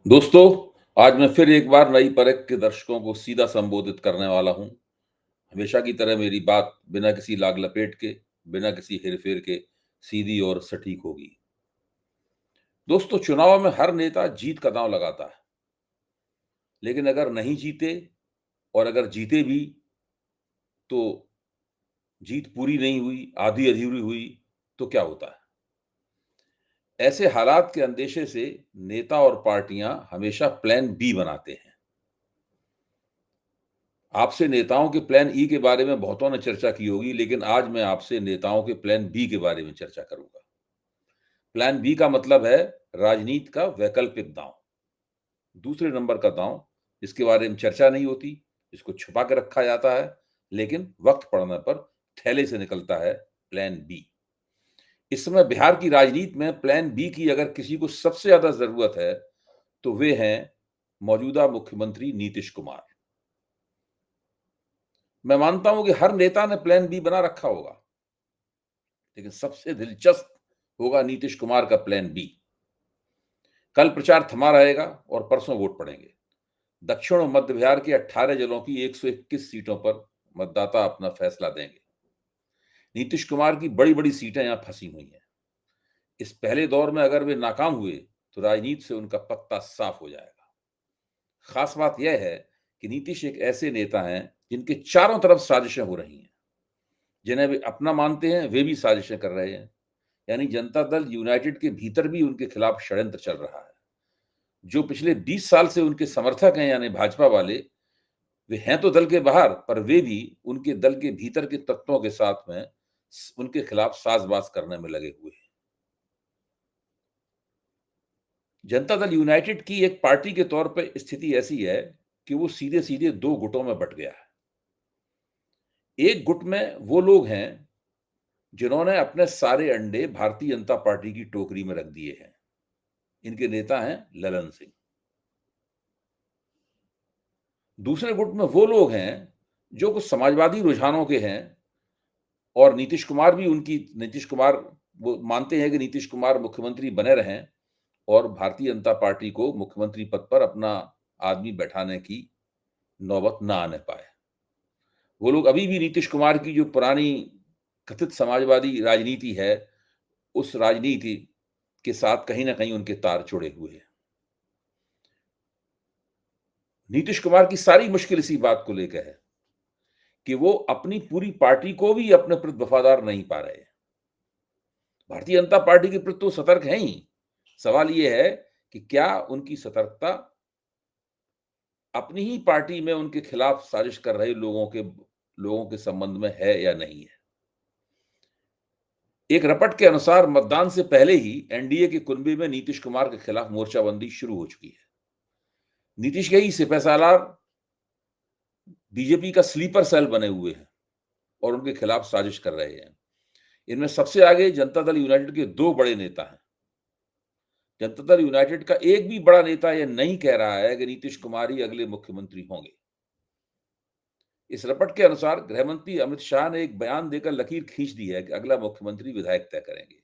दोस्तों, आज मैं फिर एक बार नई परख के दर्शकों को सीधा संबोधित करने वाला हूँ। हमेशा की तरह मेरी बात बिना किसी लाग लपेट के, बिना किसी हेर-फेर के सीधी और सटीक होगी। दोस्तों, चुनाव में हर नेता जीत का दांव लगाता है, लेकिन अगर नहीं जीते और अगर जीते भी तो जीत पूरी नहीं हुई, आधी-अधूरी हुई तो क्या होता है? ऐसे हालात के अंदेशे से नेता और पार्टियां हमेशा प्लान बी बनाते हैं। आपसे नेताओं के प्लान ई के बारे में बहुतों ने चर्चा की होगी, लेकिन आज मैं आपसे नेताओं के प्लान बी के बारे में चर्चा करूंगा। प्लान बी का मतलब है राजनीति का वैकल्पिक दांव। दूसरे नंबर का दांव, जिसके बारे में चर्चा नहीं होती, जिसको छुपा के रखा जाता है, लेकिन वक्त पड़ने पर थैले से निकलता है प्लान बी। इस समय बिहार की राजनीति में प्लान बी की अगर किसी को सबसे ज्यादा जरूरत है, तो वे हैं मौजूदा मुख्यमंत्री नीतीश कुमार। मैं मानता हूं कि हर नेता ने प्लान बी बना रखा होगा, लेकिन सबसे दिलचस्प होगा नीतीश कुमार का प्लान बी। कल प्रचार थमा रहेगा और परसों वोट पड़ेंगे। दक्षिण और मध्य बिहार के 18 जिलों की 121 सीटों पर मतदाता अपना फैसला देंगे। नीतीश कुमार की बड़ी-बड़ी सीटें यहां फंसी हुई हैं। इस पहले दौर में अगर वे नाकाम हुए, तो राजनीति से उनका पत्ता साफ हो जाएगा। खास बात यह है कि नीतीश एक ऐसे नेता हैं जिनके चारों तरफ साजिशें हो रही हैं। जिन्हें वे अपना मानते हैं, वे भी साजिशें कर रहे हैं। यानी जनता दल यूनाइटेड के भीतर भी उनके खिलाफ षड्यंत्र चल रहा है। जो पिछले 20 साल से उनके समर्थक हैं यानी भाजपा वाले, वे हैं तो दल के बाहर, पर वे भी उनके दल के भीतर के तत्वों के साथ में उनके खिलाफ साजबाज करने में लगे हुए हैं। जनता दल यूनाइटेड की एक पार्टी के तौर पर स्थिति ऐसी है कि वो सीधे-सीधे 2 गुटों में बँट गया है। एक गुट में वो लोग हैं जिन्होंने अपने सारे अंडे भारतीय जनता पार्टी की टोकरी में रख दिए हैं। इनके नेता हैं ललन सिंह। दूसरे गुट में वो लोग हैं जो कुछ समाजवादी रुझानों के हैं और नीतीश कुमार वो मानते हैं कि नीतीश कुमार मुख्यमंत्री बने रहें और भारतीय जनता पार्टी को मुख्यमंत्री पद पर अपना आदमी बैठाने की नौबत ना आने पाए। वो लोग अभी भी नीतीश कुमार की जो पुरानी कथित समाजवादी राजनीति है, उस राजनीति के साथ कहीं न कहीं उनके तार जुड़े हुए हैं। नीतीश कुमार की सारी मुश्किल इसी बात को लेकर है कि वो अपनी पूरी पार्टी को भी अपने प्रति वफादार नहीं पा रहे हैं। भारतीय जनता पार्टी के प्रति तो सतर्क हैं ही। सवाल ये है कि क्या उनकी सतर्कता अपनी ही पार्टी में उनके खिलाफ साजिश कर रहे लोगों के संबंध में है या नहीं है? एक रिपोर्ट के अनुसार मतदान से पहले ही एनडीए के कुनबे में नीतीश कुमार के खिलाफ मोर्चाबंदी शुरू हो चुकी है। नीतीश के ही सिपहसालार बीजेपी का स्लीपर सेल बने हुए हैं और उनके खिलाफ साजिश कर रहे हैं। इनमें सबसे आगे जनता दल यूनाइटेड के 2 बड़े नेता हैं। जनता दल यूनाइटेड का एक भी बड़ा नेता यह नहीं कह रहा है कि नीतीश कुमार ही अगले मुख्यमंत्री होंगे। इस रिपोर्ट के अनुसार गृह मंत्री अमित शाह ने एक बयान देकर लकीर खींच दी है कि अगला मुख्यमंत्री विधायक तय करेंगे,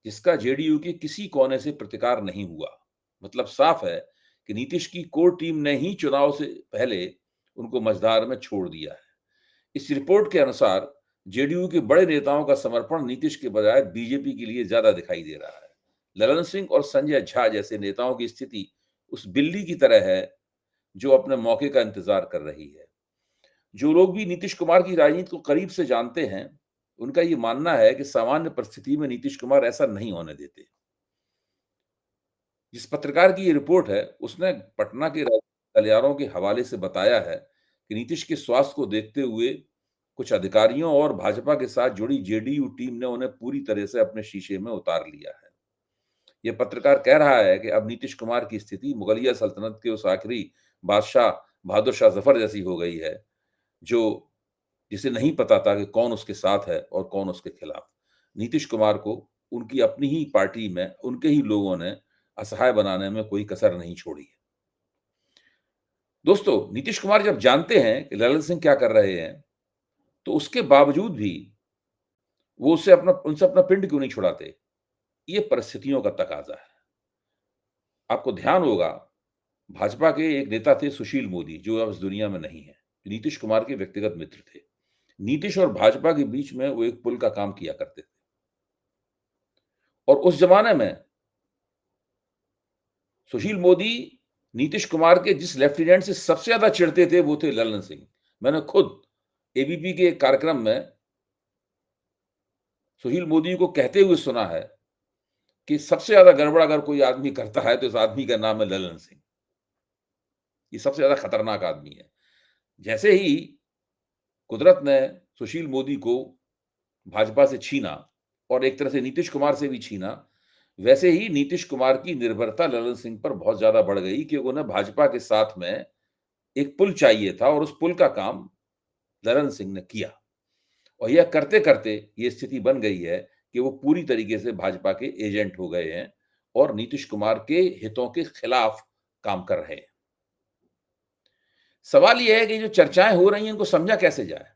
जिसका जेडीयू के किसी कोने से प्रतिकार नहीं हुआ। मतलब साफ है कि नीतीश की कोर टीम ने ही चुनाव से पहले उनको मझधार में छोड़ दिया है। इस रिपोर्ट के अनुसार जेडीयू के बड़े नेताओं का समर्पण नीतीश के बजाय बीजेपी के लिए ज्यादा दिखाई दे रहा है। ललन सिंह और संजय झा जैसे नेताओं की स्थिति उस बिल्ली की तरह है जो अपने मौके का इंतजार कर रही है। जो लोग भी नीतीश कुमार की राजनीति को करीब से जानते हैं, उनका ये मानना है कि सामान्य परिस्थिति में नीतीश कुमार ऐसा नहीं होने देते। जिस पत्रकार की ये रिपोर्ट है, उसने पटना के गलियारों के हवाले से बताया है कि नीतीश के स्वास्थ्य को देखते हुए कुछ अधिकारियों और भाजपा के साथ जुड़ी जेडीयू टीम ने उन्हें पूरी तरह से अपने शीशे में उतार लिया है। ये पत्रकार कह रहा है कि अब नीतीश कुमार की स्थिति मुगलिया सल्तनत के उस आखिरी बादशाह बहादुर शाह जफर जैसी हो गई है, जो जिसे नहीं पता था कि कौन उसके साथ है और कौन उसके खिलाफ। नीतीश कुमार को उनकी अपनी ही पार्टी में उनके ही लोगों ने असहाय बनाने में कोई कसर नहीं छोड़ी है। दोस्तों, नीतीश कुमार जब जानते हैं कि ललन सिंह क्या कर रहे हैं, तो उसके बावजूद भी वो उनसे अपना पिंड क्यों नहीं छुड़ाते? ये परिस्थितियों का तकाज़ा है। आपको ध्यान होगा भाजपा के एक नेता थे सुशील मोदी, जो अब इस दुनिया में नहीं है। नीतीश कुमार के व्यक्तिगत मित्र थे। नीतीश और भाजपा के बीच में वो एक पुल का काम किया करते थे। और उस ज़माने में सुशील मोदी नीतीश कुमार के जिस लेफ्टिनेंट से सबसे ज़्यादा चिढ़ते थे, वो थे लल्लन सिंह। मैंने खुद एबीपी के एक कार्यक्रम में सुशील मोदी को कहते हुए सुना है कि सबसे ज़्यादा गड़बड़ अगर कोई आदमी करता है, तो इस आदमी का नाम है लल्लन सिंह। ये सबसे ज़्यादा खतरनाक आदमी है। जैसे ही कुदरत ने सुशील मोदी को भाजपा से छीना और एक तरह से नीतीश कुमार से भी छीना, वैसे ही नीतीश कुमार की निर्भरता लल्लन सिंह पर बहुत ज़्यादा बढ़ गई कि उन्हें भाजपा के साथ में एक पुल चाहिए था और उस पुल का काम लल्लन सिंह ने किया। और यह करते-करते ये स्थिति बन गई है कि वो पूरी तरीके से भाजपा के एजेंट हो गए हैं और नीतीश कुमार के हितों के खिलाफ काम कर रहे हैं। सवाल ये है कि जो चर्चाएँ हो रही हैं, इनको समझा कैसे जाए?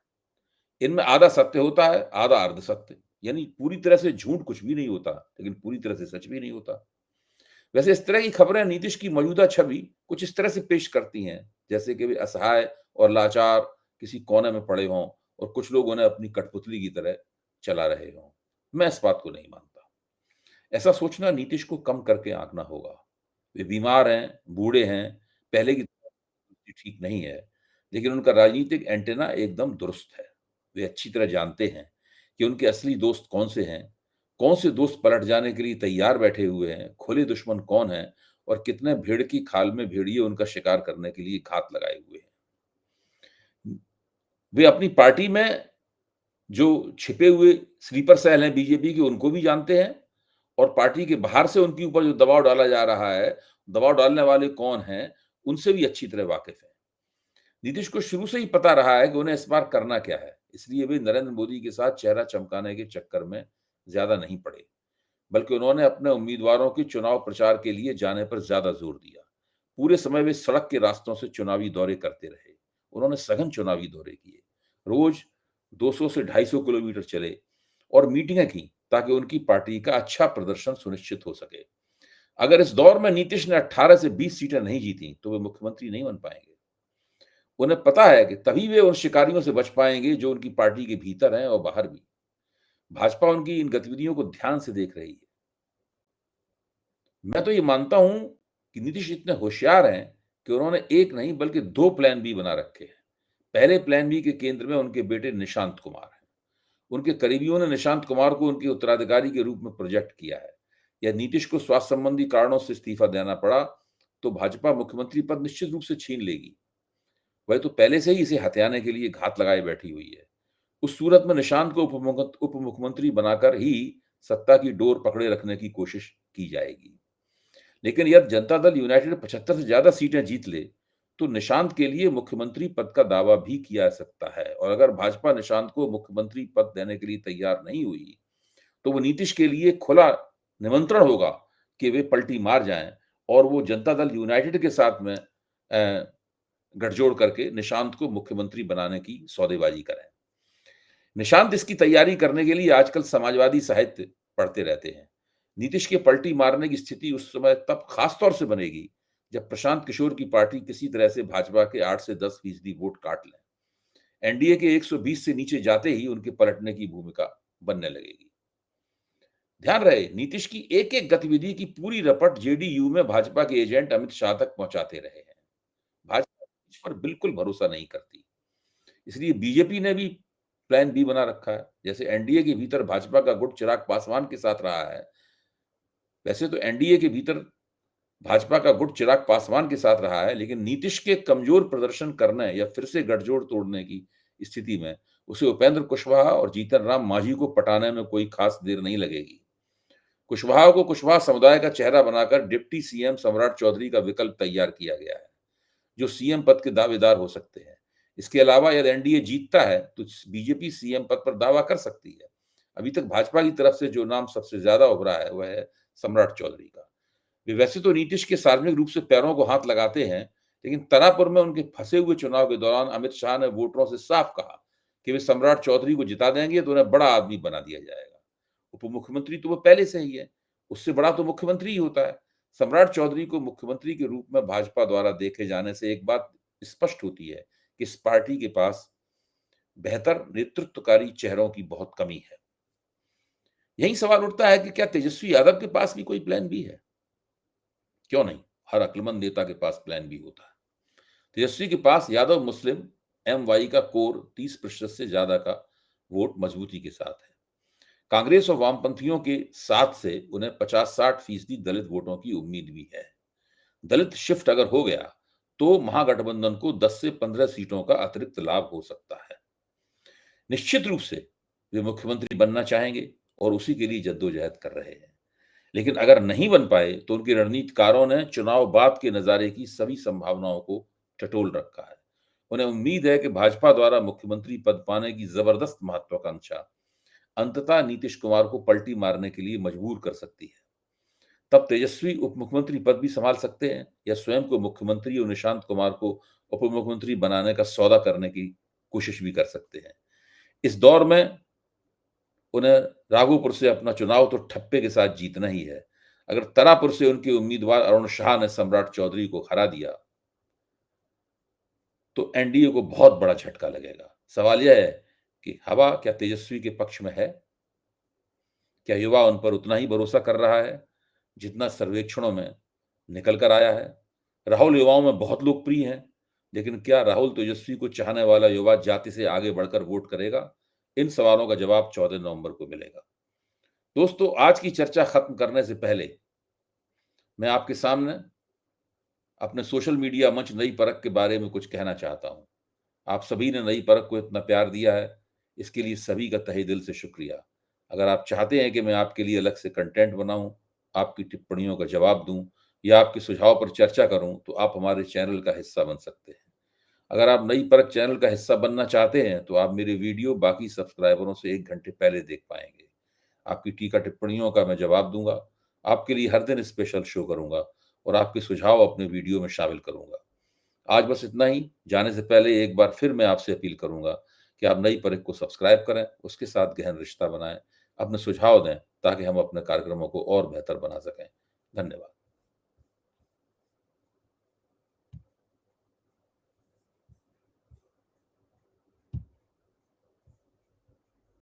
इनमें आधा सत्य होता है, आधा अर्ध सत्य। यानी पूरी तरह से झूठ कुछ भी नहीं होता, लेकिन पूरी तरह से सच भी नहीं होता। वैसे इस तरह की खबरें नीतीश की मौजूदा छवि कुछ इस तरह से पेश करती हैं, जैसे कि वे असहाय और लाचार किसी कोने में पड़े हों और कुछ लोग उन्हें अपनी कठपुतली की तरह चला रहे हों। मैं इस बात को नहीं मानता। ऐसा सोचना नीतीश को कम करके आंकना होगा। वे बीमार हैं, बूढ़े हैं, पहले की तरह ठीक नहीं है, लेकिन उनका राजनीतिक एंटेना एकदम दुरुस्त है। वे अच्छी तरह जानते हैं कि उनके असली दोस्त कौन से हैं, कौन से दोस्त पलट जाने के लिए तैयार बैठे हुए हैं, खुले दुश्मन कौन हैं और कितने भेड़ की खाल में भेड़िए उनका शिकार करने के लिए घात लगाए हुए हैं। वे अपनी पार्टी में जो छिपे हुए स्लीपर सेल हैं बीजेपी के, उनको भी जानते हैं और पार्टी के बाहर से उनके ऊपर जो दबाव डाला जा रहा है, दबाव डालने वाले कौन हैं, उनसे भी अच्छी तरह वाकिफ़ हैं। नीतीश को शुरू से ही पता रहा है कि उन्हें इस बार करना क्या है, इसलिए वे नरेंद्र मोदी के साथ चेहरा चमकाने के चक्कर में ज़्यादा नहीं पड़े, बल्कि उन्होंने अपने उम्मीदवारों के चुनाव प्रचार के लिए जाने पर ज़्यादा जोर दिया। पूरे समय वे सड़क के रास्तों से चुनावी दौरे करते रहे। उन्होंने सघन चुनावी दौरे किए। रोज़ 200 से 250 किलोमीटर चले और मीटिंगें की ताकि उनकी पार्टी का अच्छा प्रदर्शन सुनिश्चित हो सके। अगर इस दौर में नीतीश ने 18 से 20 सीटें नहीं जीती, तो वे मुख्यमंत्री नहीं बन पाएँगे। उन्हें पता है कि तभी वे उन शिकारियों से बच पाएँगे जो उनकी पार्टी के भीतर हैं और बाहर भी। भाजपा उनकी इन गतिविधियों को ध्यान से देख रही है। मैं तो ये मानता हूँ कि नीतीश इतने होशियार हैं कि उन्होंने एक नहीं बल्कि 2 प्लान बी बना रखे हैं। पहले प्लान बी के केंद्र में उनके बेटे निशांत कुमार हैं। उनके करीबियों ने निशांत कुमार को उनके उत्तराधिकारी के रूप में प्रोजेक्ट किया है। या नीतीश को स्वास्थ्य संबंधी कारणों से इस्तीफा देना पड़ा, तो भाजपा मुख्यमंत्री पद निश्चित रूप से छीन लेगी। वह तो पहले से ही इसे हथियाने के लिए घात लगाए बैठी हुई है। उस सूरत में निशांत को उप मुख्यमंत्री बनाकर ही सत्ता की डोर पकड़े रखने की कोशिश की जाएगी। लेकिन यदि जनता दल यूनाइटेड 75 से ज्यादा सीटें जीत ले, तो निशांत के लिए मुख्यमंत्री पद का दावा भी किया जा सकता है। और अगर भाजपा निशांत को मुख्यमंत्री पद देने के लिए तैयार नहीं हुई, तो वो नीतीश के लिए खुला निमंत्रण होगा कि वे पलटी मार जाएं और वो जनता दल यूनाइटेड के साथ में गठजोड़ करके निशांत को मुख्यमंत्री बनाने की सौदेबाजी करें। निशांत इसकी तैयारी करने के लिए आजकल समाजवादी साहित्य पढ़ते रहते हैं। नीतीश के पलटी मारने की स्थिति उस समय तब खास तौर से बनेगी जब प्रशांत किशोर की पार्टी किसी तरह से भाजपा के 8 से 10% वोट काट लें। एनडीए के 120 से नीचे जाते ही उनके पलटने की भूमिका बनने लगेगी। ध्यान रहे, नीतीश की एक-एक गतिविधि की पूरी रपट जेडीयू में भाजपा के एजेंट अमित शाह तक पहुंचाते रहे हैं। भाजपा इस पर बिल्कुल भरोसा नहीं करती। इसलिए बीजेपी ने भी प्लान बी बना रखा है। जैसे एनडीए के भीतर भाजपा का गुट चिराग पासवान के साथ रहा है, वैसे तो एनडीए के भीतर भाजपा का गुट चिराग पासवान के साथ रहा है, लेकिन नीतीश के कमजोर प्रदर्शन करने या फिर से गठजोड़ तोड़ने की स्थिति में उसे उपेंद्र कुशवाहा और जीतन राम मांझी को पटाने में कोई खास देर नहीं लगेगी। कुशवाहा को कुशवाहा समुदाय का चेहरा बनाकर डिप्टी सीएम सम्राट चौधरी का विकल्प तैयार किया गया है, जो सीएम पद के दावेदार हो सकते हैं। इसके अलावा यदि एनडीए जीतता है, तो बीजेपी सीएम पद पर दावा कर सकती है। अभी तक भाजपा की तरफ से जो नाम सबसे ज्यादा उभरा है, वह है सम्राट चौधरी का। वे वैसे तो नीतीश के सार्वजनिक रूप से पैरों को हाथ लगाते हैं, लेकिन तरापुर में उनके फंसे हुए चुनाव के दौरान अमित शाह ने वोटरों से साफ कहा कि वे सम्राट चौधरी को जिता देंगे तो उन्हें बड़ा आदमी बना दिया जाएगा। उप मुख्यमंत्री तो वो पहले से ही है, उससे बड़ा तो मुख्यमंत्री ही होता है। सम्राट चौधरी को मुख्यमंत्री के रूप में भाजपा द्वारा देखे जाने से एक बात स्पष्ट होती है कि इस पार्टी के पास बेहतर नेतृत्वकारी चेहरों की बहुत कमी है। यही सवाल उठता है कि क्या तेजस्वी यादव के पास भी कोई प्लान बी है? क्यों नहीं? हर अक्लमंद नेता के पास प्लान बी होता है। तेजस्वी के पास यादव मुस्लिम एमवाई का कोर 30% से ज्यादा का वोट मजबूती के साथ है। कांग्रेस और वामपंथियों के साथ से उन्हें 50-60% दलित वोटों की उम्मीद भी है। दलित शिफ्ट अगर हो गया तो महागठबंधन को 10 से 15 सीटों का अतिरिक्त लाभ हो सकता है। निश्चित रूप से वे मुख्यमंत्री बनना चाहेंगे और उसी के लिए जद्दोजहद कर रहे हैं। लेकिन अगर नहीं बन पाए तो उनके रणनीतिकारों ने चुनाव बाद के नजारे की सभी संभावनाओं को टटोल रखा है। उन्हें उम्मीद है कि भाजपा द्वारा मुख्यमंत्री पद पाने की जबरदस्त महत्वाकांक्षा अंततः नीतीश कुमार को पलटी मारने के लिए मजबूर कर सकती है। तब तेजस्वी उप मुख्यमंत्री पद भी संभाल सकते हैं या स्वयं को मुख्यमंत्री और निशांत कुमार को उप मुख्यमंत्री बनाने का सौदा करने की कोशिश भी कर सकते हैं। इस दौर में उन्हें राघोपुर से अपना चुनाव तो ठप्पे के साथ जीतना ही है। अगर तरापुर से उनके उम्मीदवार अरुण शाह ने सम्राट चौधरी को हरा दिया तो एनडीए को बहुत बड़ा झटका लगेगा। सवाल यह है कि हवा क्या तेजस्वी के पक्ष में है? क्या युवा उन पर उतना ही भरोसा कर रहा है जितना सर्वेक्षणों में निकल कर आया है? राहुल युवाओं में बहुत लोकप्रिय हैं, लेकिन क्या राहुल तेजस्वी को चाहने वाला युवा जाति से आगे बढ़कर वोट करेगा? इन सवालों का जवाब 14 नवंबर को मिलेगा। दोस्तों, आज की चर्चा खत्म करने से पहले मैं आपके सामने अपने सोशल मीडिया मंच नई परख के बारे में कुछ कहना चाहता हूं। आप सभी ने नई परख को इतना प्यार दिया है, इसके लिए सभी का तहे दिल से शुक्रिया। अगर आप चाहते हैं कि मैं आपके लिए अलग से कंटेंट बनाऊं, आपकी टिप्पणियों का जवाब दूं या आपके सुझाव पर चर्चा करूं, तो आप हमारे चैनल का हिस्सा बन सकते हैं। अगर आप नई परख चैनल का हिस्सा बनना चाहते हैं, तो आप मेरे वीडियो बाकी सब्सक्राइबरों से 1 घंटे पहले देख पाएंगे। आपकी टीका टिप्पणियों का मैं जवाब दूंगा, आपके लिए हर दिन स्पेशल शो करूंगा और आपके सुझाव अपने वीडियो में शामिल करूंगा। आज बस इतना ही। जाने से पहले एक बार फिर मैं आपसे अपील करूंगा कि आप नई परख को सब्सक्राइब करें, उसके साथ गहन रिश्ता बनाएं, अपने सुझाव दें ताकि हम अपने कार्यक्रमों को और बेहतर बना सकें। धन्यवाद।